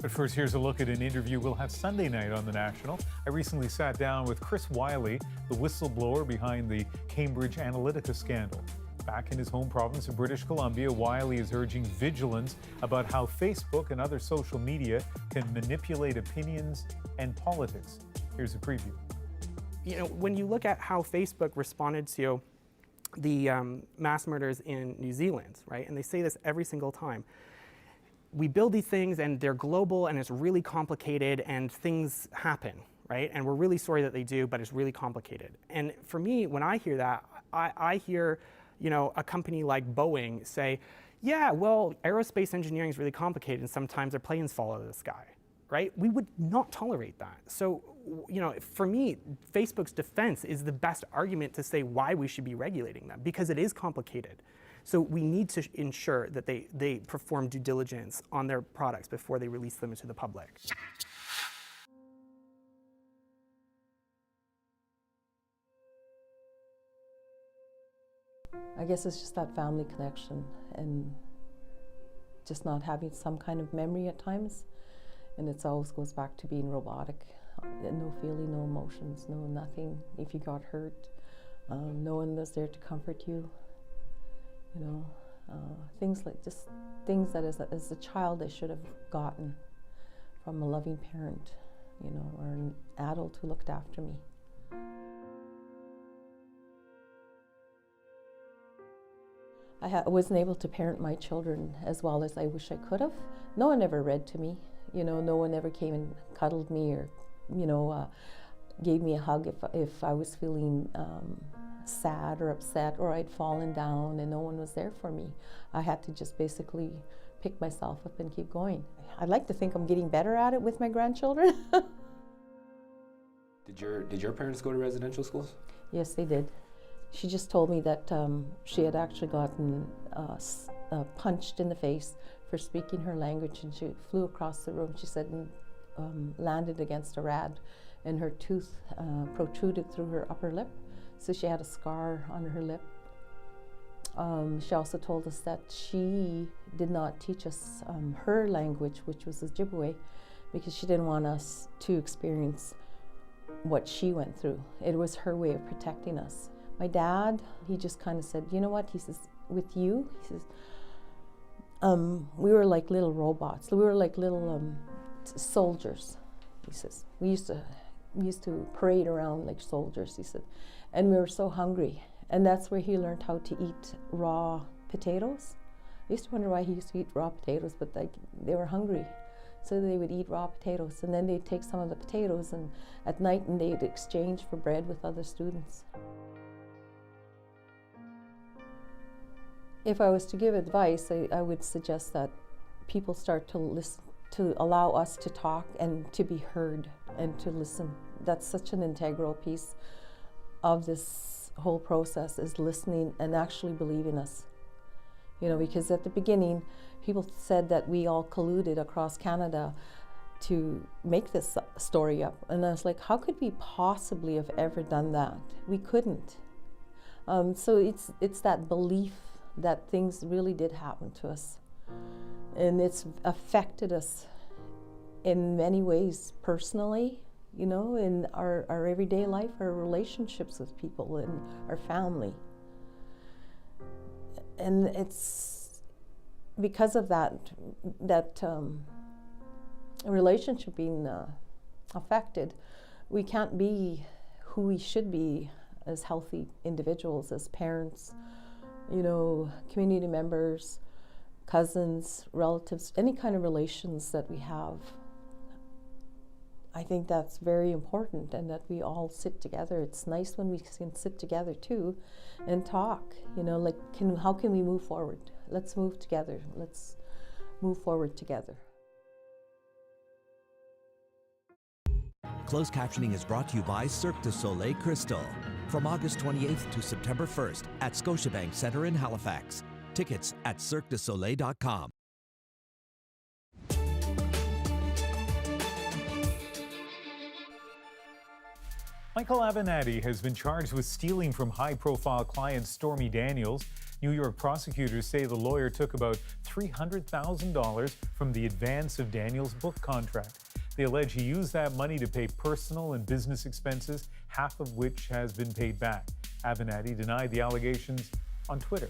But first, here's a look at an interview we'll have Sunday night on The National. I recently sat down with Chris Wylie, the whistleblower behind the Cambridge Analytica scandal. Back in his home province of British Columbia, Wylie is urging vigilance about how Facebook and other social media can manipulate opinions and politics. Here's a preview. when you look at how Facebook responded to the mass murders in New Zealand, right? And they say this every single time. We build these things and they're global and it's really complicated and things happen, right? And we're really sorry that they do, but it's really complicated. And for me, when I hear that, I hear, a company like Boeing say, yeah, well, aerospace engineering is really complicated and sometimes their planes fall out of the sky, right? We would not tolerate that. So, for me, Facebook's defense is the best argument to say why we should be regulating them, because it is complicated. So we need to ensure that they perform due diligence on their products before they release them to the public. I guess it's just that family connection and just not having some kind of memory at times. And it always goes back to being robotic. No feeling, no emotions, no nothing. If you got hurt, no one was there to comfort you. Things like just things that as a child I should have gotten from a loving parent, or an adult who looked after me. I wasn't able to parent my children as well as I wish I could have. No one ever read to me. No one ever came and cuddled me or, gave me a hug if I was feeling sad or upset or I'd fallen down and no one was there for me. I had to just basically pick myself up and keep going. I'd like to think I'm getting better at it with my grandchildren. Did your parents go to residential schools? Yes, they did. She just told me that she had actually gotten punched in the face for speaking her language, and she flew across the room, she said, and landed against a rad, and her tooth protruded through her upper lip, so she had a scar on her lip. She also told us that she did not teach us her language, which was Ojibwe, because she didn't want us to experience what she went through. It was her way of protecting us. My dad, he just kind of said, you know what, he says, with you, he says, we were like little robots. We were like little soldiers, he says. We used to parade around like soldiers, he said. And we were so hungry. And that's where he learned how to eat raw potatoes. I used to wonder why he used to eat raw potatoes, but they were hungry. So they would eat raw potatoes, and then they'd take some of the potatoes and at night and they'd exchange for bread with other students. If I was to give advice, I would suggest that people start to listen, to allow us to talk and to be heard and to listen. That's such an integral piece of this whole process, is listening and actually believing us. Because at the beginning, people said that we all colluded across Canada to make this story up. And I was like, how could we possibly have ever done that? We couldn't. So it's that belief that things really did happen to us. And it's affected us in many ways personally, in our everyday life, our relationships with people and our family. And it's because of that relationship being affected, we can't be who we should be as healthy individuals, as parents, community members, cousins, relatives, any kind of relations that we have. I think that's very important, and that we all sit together. It's nice when we can sit together too and talk, how can we move forward? Let's move together. Let's move forward together. Closed captioning is brought to you by Cirque du Soleil Crystal. From August 28th to September 1st at Scotiabank Centre in Halifax. Tickets at cirquedusoleil.com. Michael Avenatti has been charged with stealing from high-profile client Stormy Daniels. New York prosecutors say the lawyer took about $300,000 from the advance of Daniels' book contract. They allege he used that money to pay personal and business expenses, half of which has been paid back. Avenatti denied the allegations on Twitter.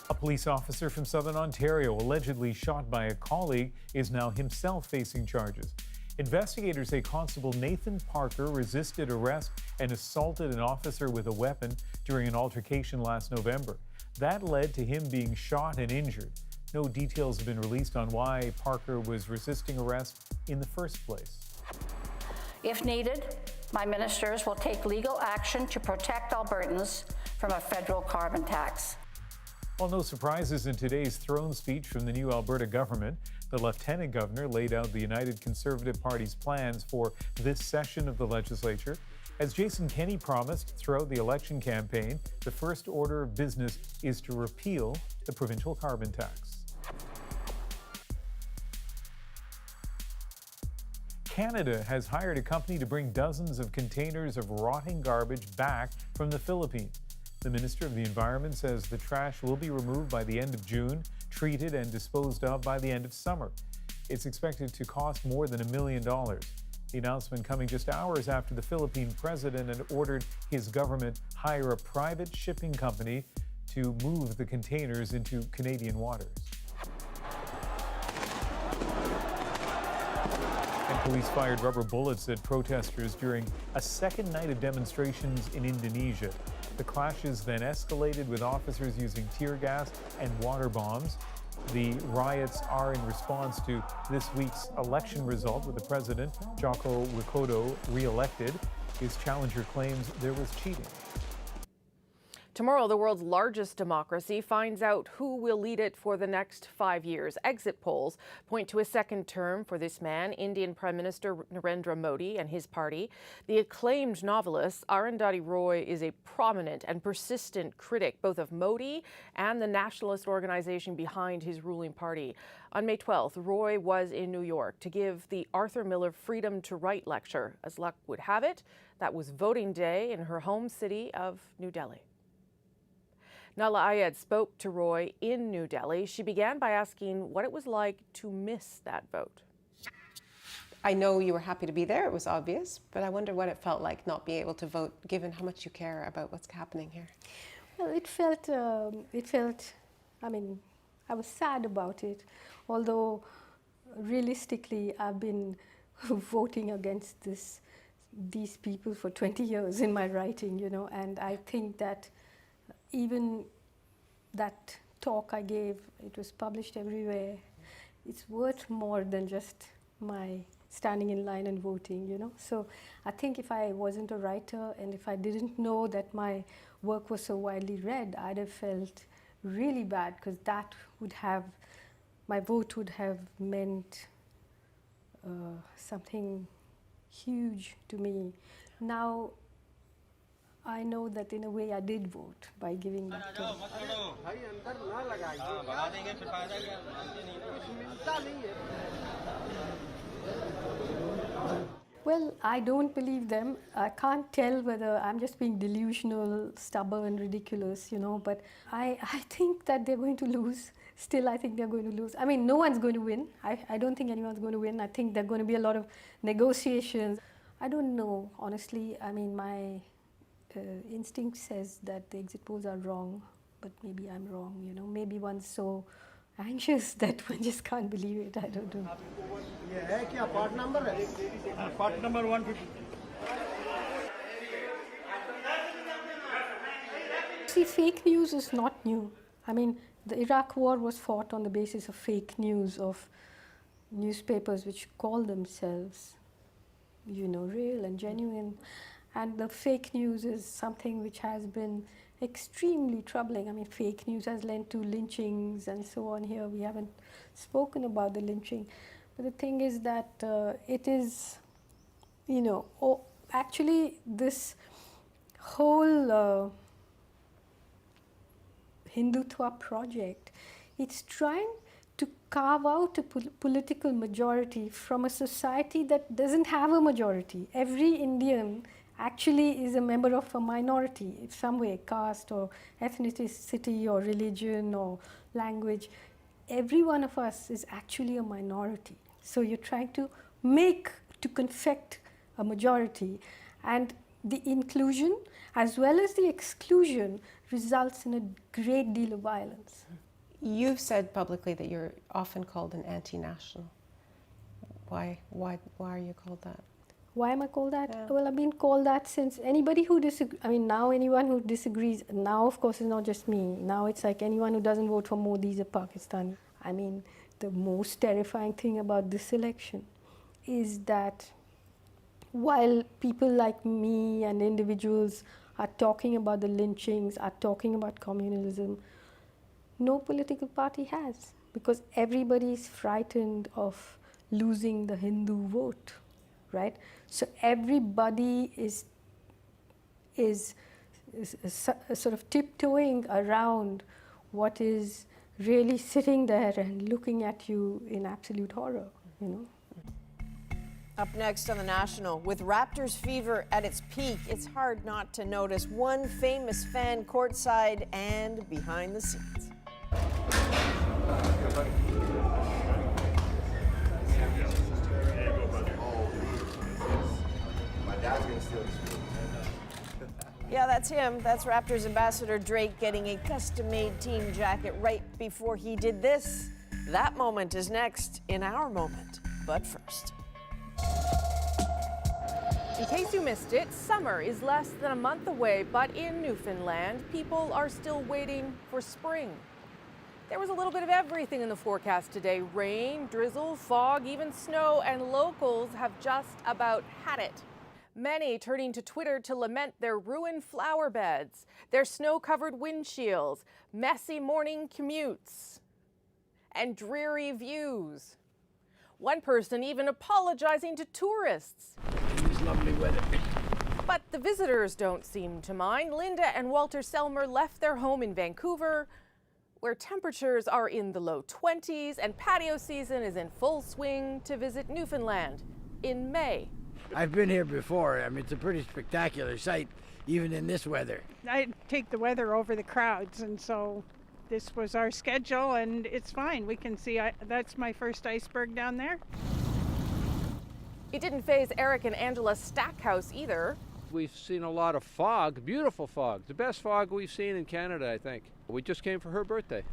A police officer from Southern Ontario, allegedly shot by a colleague, is now himself facing charges. Investigators say Constable Nathan Parker resisted arrest and assaulted an officer with a weapon during an altercation last November. That led to him being shot and injured. No details have been released on why Parker was resisting arrest in the first place. If needed, my ministers will take legal action to protect Albertans from a federal carbon tax. Well, no surprises in today's throne speech from the new Alberta government. The Lieutenant Governor laid out the United Conservative Party's plans for this session of the legislature. As Jason Kenney promised throughout the election campaign, the first order of business is to repeal the provincial carbon tax. Canada has hired a company to bring dozens of containers of rotting garbage back from the Philippines. The Minister of the Environment says the trash will be removed by the end of June, treated and disposed of by the end of summer. It's expected to cost more than $1 million. The announcement coming just hours after the Philippine president had ordered his government hire a private shipping company to move the containers into Canadian waters. And police fired rubber bullets at protesters during a second night of demonstrations in Indonesia. The clashes then escalated with officers using tear gas and water bombs. The riots are in response to this week's election result, with the president, Joko Widodo, re-elected. His challenger claims there was cheating. Tomorrow, the world's largest democracy finds out who will lead it for the next 5 years. Exit polls point to a second term for this man, Indian Prime Minister Narendra Modi and his party. The acclaimed novelist Arundhati Roy is a prominent and persistent critic both of Modi and the nationalist organization behind his ruling party. On May 12th, Roy was in New York to give the Arthur Miller Freedom to Write lecture. As luck would have it, that was voting day in her home city of New Delhi. Nala Ayed spoke to Roy in New Delhi. She began by asking what it was like to miss that vote. I know you were happy to be there, it was obvious, but I wonder what it felt like not being able to vote, given how much you care about what's happening here. Well, I mean, I was sad about it, although realistically I've been voting against these people for 20 years in my writing, you know, and I think that even that talk I gave, it was published everywhere, it's worth more than just my standing in line and voting, you know. So I think if I wasn't a writer and if I didn't know that my work was so widely read, I'd have felt really bad, because that would have, my vote would have meant something huge to me. Now, I know that in a way I did vote by giving that talk. Well, I don't believe them. I can't tell whether I'm just being delusional, stubborn, ridiculous, you know, but I think that they're going to lose. Still, I think they're going to lose. I mean, no one's going to win. I don't think anyone's going to win. I think there are going to be a lot of negotiations. I don't know, honestly. I mean, my instinct says that the exit polls are wrong, but maybe I'm wrong, you know. Maybe one's so anxious that one just can't believe it. I don't know. Part number 150. See, fake news is not new. I mean, the Iraq war was fought on the basis of fake news of newspapers which call themselves, you know, real and genuine. And the fake news is something which has been extremely troubling. I mean, fake news has led to lynchings and so on here. We haven't spoken about the lynching. But the thing is that it is, you know, actually this whole Hindutva project, it's trying to carve out a political majority from a society that doesn't have a majority. Every Indian actually is a member of a minority in some way, caste or ethnicity or religion or language. Every one of us is actually a minority. So you're trying to confect a majority, and the inclusion as well as the exclusion results in a great deal of violence. You've said publicly that you're often called an anti-national. Why are you called that? Why am I called that? Well, I've been called that since anybody who now anyone who disagrees, now of course it's not just me, now it's like anyone who doesn't vote for Modi is a Pakistani. I mean, the most terrifying thing about this election is that while people like me and individuals are talking about the lynchings, are talking about communalism, no political party has, because everybody is frightened of losing the Hindu vote, right? So everybody is sort of tiptoeing around what is really sitting there and looking at you in absolute horror, you know. Up next on The National, with Raptors fever at its peak, it's hard not to notice one famous fan courtside and behind the scenes. My dad's gonna steal this food. Yeah, that's him. That's Raptors ambassador Drake getting a custom-made team jacket right before he did this. That moment is next in Our Moment. But first. In case you missed it, summer is less than a month away, but in Newfoundland, people are still waiting for spring. There was a little bit of everything in the forecast today. Rain, drizzle, fog, even snow, and locals have just about had it. Many turning to Twitter to lament their ruined flower beds, their snow-covered windshields, messy morning commutes, and dreary views. One person even apologizing to tourists. It's lovely weather. But the visitors don't seem to mind. Linda and Walter Selmer left their home in Vancouver, where temperatures are in the low 20s and patio season is in full swing, to visit Newfoundland in May. I've been here before. I mean, it's a pretty spectacular sight, even in this weather. I take the weather over the crowds, and so this was our schedule, and it's fine. We can see, that's my first iceberg down there. It didn't faze Eric and Angela Stackhouse either. We've seen a lot of fog, beautiful fog, the best fog we've seen in Canada, I think. We just came for her birthday.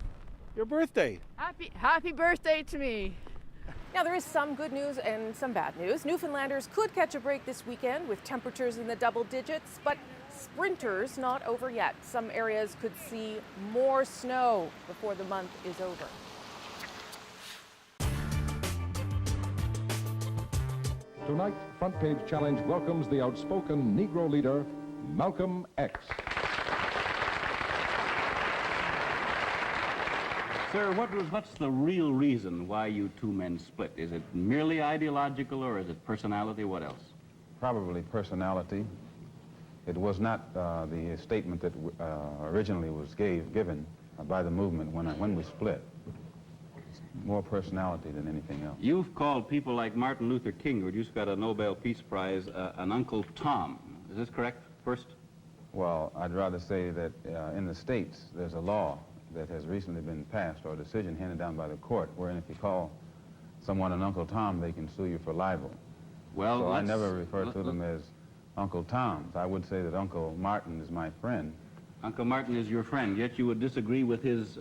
Your birthday? Happy birthday to me. Now, there is some good news and some bad news. Newfoundlanders could catch a break this weekend with temperatures in the double digits, but sprinters not over yet. Some areas could see more snow before the month is over. Tonight, Front Page Challenge welcomes the outspoken Negro leader, Malcolm X. Sir, what's the real reason why you two men split? Is it merely ideological, or is it personality? What else? Probably personality. It was not the statement that originally was given by the movement when we split. It's more personality than anything else. You've called people like Martin Luther King, who just got a Nobel Peace Prize, an Uncle Tom. Is this correct, first? Well, I'd rather say that in the States, there's a law that has recently been passed, or a decision handed down by the court, wherein if you call someone an Uncle Tom, they can sue you for libel. Well, so I never refer to them as Uncle Toms. I would say that Uncle Martin is my friend. Uncle Martin is your friend, yet you would disagree with his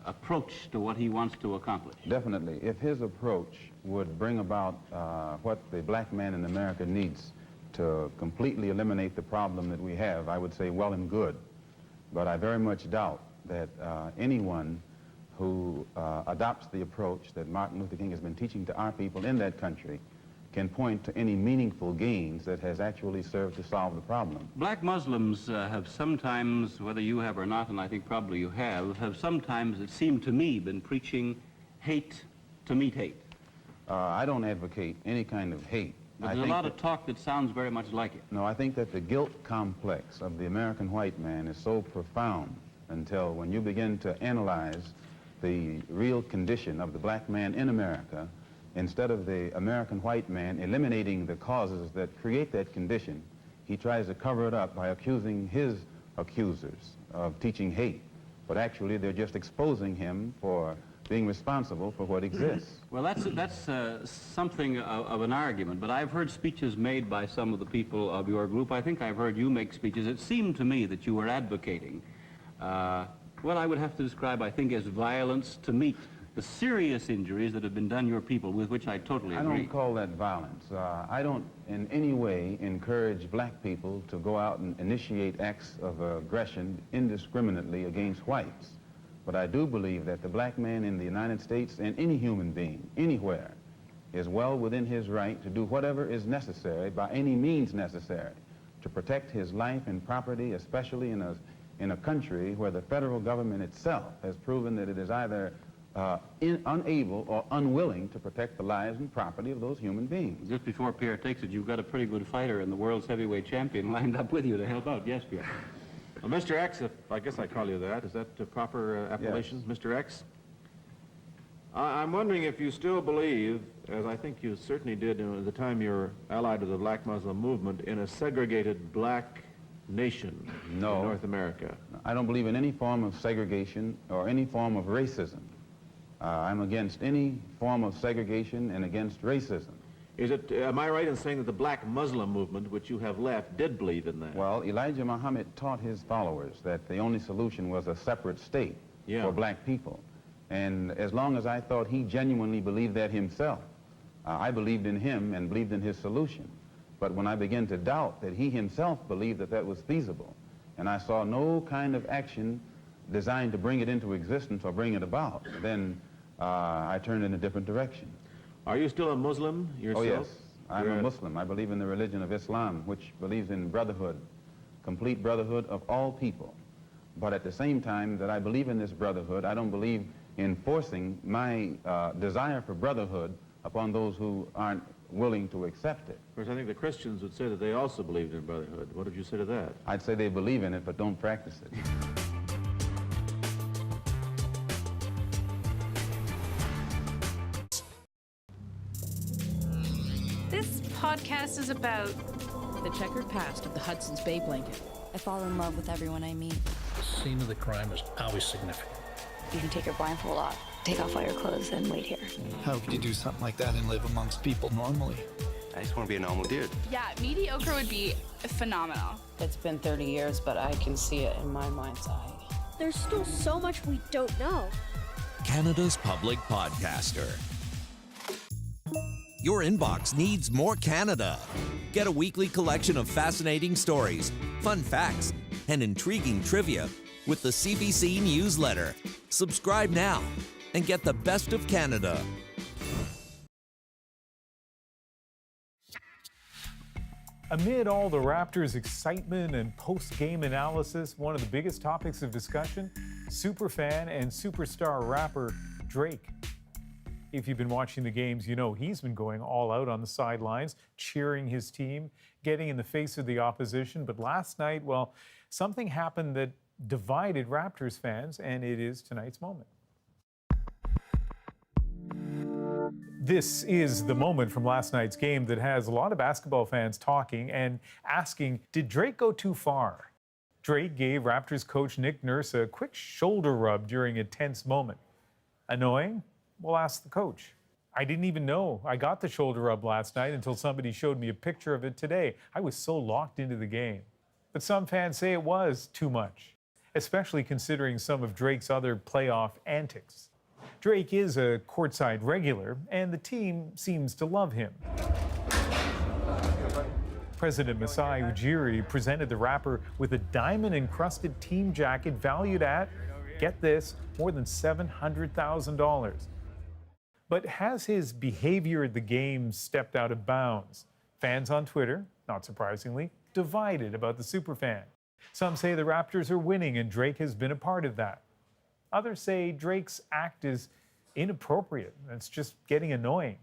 approach to what he wants to accomplish. Definitely. If his approach would bring about what the black man in America needs to completely eliminate the problem that we have, I would say well and good. But I very much doubt that anyone who adopts the approach that Martin Luther King has been teaching to our people in that country can point to any meaningful gains that has actually served to solve the problem. Black Muslims have sometimes, whether you have or not, and I think probably you have sometimes, it seemed to me, been preaching hate to meet hate. I don't advocate any kind of hate. But there's a lot of talk that sounds very much like it. No, I think that the guilt complex of the American white man is so profound until when you begin to analyze the real condition of the black man in America, instead of the American white man eliminating the causes that create that condition, he tries to cover it up by accusing his accusers of teaching hate. But actually, they're just exposing him for being responsible for what exists. Well, that's something of an argument, but I've heard speeches made by some of the people of your group. I think I've heard you make speeches. It seemed to me that you were advocating what I would have to describe, I think, as violence to meet the serious injuries that have been done your people, with which I totally agree. I don't call that violence. I don't in any way encourage black people to go out and initiate acts of aggression indiscriminately against whites. But I do believe that the black man in the United States and any human being, anywhere, is well within his right to do whatever is necessary, by any means necessary, to protect his life and property, especially in a country where the federal government itself has proven that it is either unable or unwilling to protect the lives and property of those human beings. Just before Pierre takes it, you've got a pretty good fighter and the world's heavyweight champion lined up with you to help out. Yes, Pierre. Well, Mr. X, if I guess I call you that, is that the proper appellation, Yes. Mr. X? I'm wondering if you still believe, as I think you certainly did at the time you were allied to the black Muslim movement, in a segregated black nation in North America. I don't believe in any form of segregation or any form of racism. I'm against any form of segregation and against racism. Am I right in saying that the black Muslim movement, which you have left, did believe in that? Well, Elijah Muhammad taught his followers that the only solution was a separate state for black people. And as long as I thought he genuinely believed that himself, I believed in him and believed in his solution. But when I began to doubt that he himself believed that that was feasible, and I saw no kind of action designed to bring it into existence or bring it about, then I turned in a different direction. Are you still a Muslim yourself? Oh, yes. I'm a Muslim. I believe in the religion of Islam, which believes in brotherhood, complete brotherhood of all people. But at the same time that I believe in this brotherhood, I don't believe in forcing my desire for brotherhood upon those who aren't willing to accept it. Of course, I think the Christians would say that they also believed in brotherhood. What would you say to that? I'd say they believe in it, but don't practice it. This podcast is about the checkered past of the Hudson's Bay blanket. I fall in love with everyone I meet. The scene of the crime is always significant. You can take your blindfold off, take off all your clothes, and wait here. How could you do something like that and live amongst people normally? I just want to be a normal dude. Yeah, mediocre would be phenomenal. It's been 30 years, but I can see it in my mind's eye. There's still so much we don't know. Canada's public podcaster. Your inbox needs more Canada. Get a weekly collection of fascinating stories, fun facts, and intriguing trivia with the CBC newsletter. Subscribe now and get the best of Canada. Amid all the Raptors' excitement and post-game analysis, one of the biggest topics of discussion, superfan and superstar rapper Drake. If you've been watching the games, you know he's been going all out on the sidelines, cheering his team, getting in the face of the opposition. But last night, well, something happened that divided Raptors fans, and it is tonight's moment. This is the moment from last night's game that has a lot of basketball fans talking and asking, did Drake go too far? Drake gave Raptors coach Nick Nurse a quick shoulder rub during a tense moment. Annoying? We'll ask the coach. I didn't even know I got the shoulder rub last night until somebody showed me a picture of it today. I was so locked into the game. But some fans say it was too much, especially considering some of Drake's other playoff antics. Drake is a courtside regular, and the team seems to love him. President Masai Ujiri presented the rapper with a diamond-encrusted team jacket valued at, get this, more than $700,000. But has his behavior at the game stepped out of bounds? Fans on Twitter, not surprisingly, divided about the superfan. Some say the Raptors are winning and Drake has been a part of that. Others say Drake's act is inappropriate and it's just getting annoying.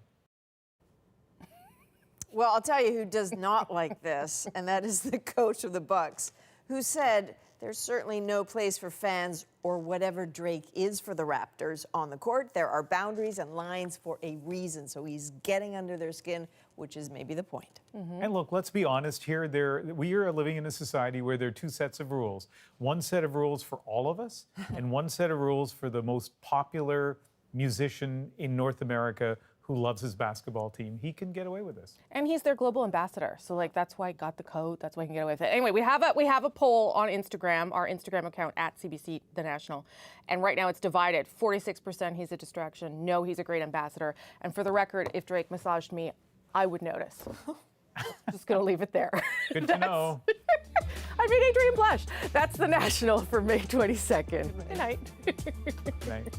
Well, I'll tell you who does not like this, and that is the coach of the Bucks, who said there's certainly no place for fans or whatever Drake is for the Raptors on the court. There are boundaries and lines for a reason. So he's getting under their skin, which is maybe the point. And look, let's be honest here. We are living in a society where there are two sets of rules. One set of rules for all of us, and one set of rules for the most popular musician in North America who loves his basketball team, he can get away with this. And he's their global ambassador, so like that's why he got the coat. That's why he can get away with it. Anyway, we have a poll on Instagram, our Instagram account at CBC The National, and right now it's divided. 46% he's a distraction. No, he's a great ambassador. And for the record, if Drake massaged me, I would notice. Just gonna leave it there. Good to know. I made Adrian blush. That's The National for May 22nd. Good night. Good night.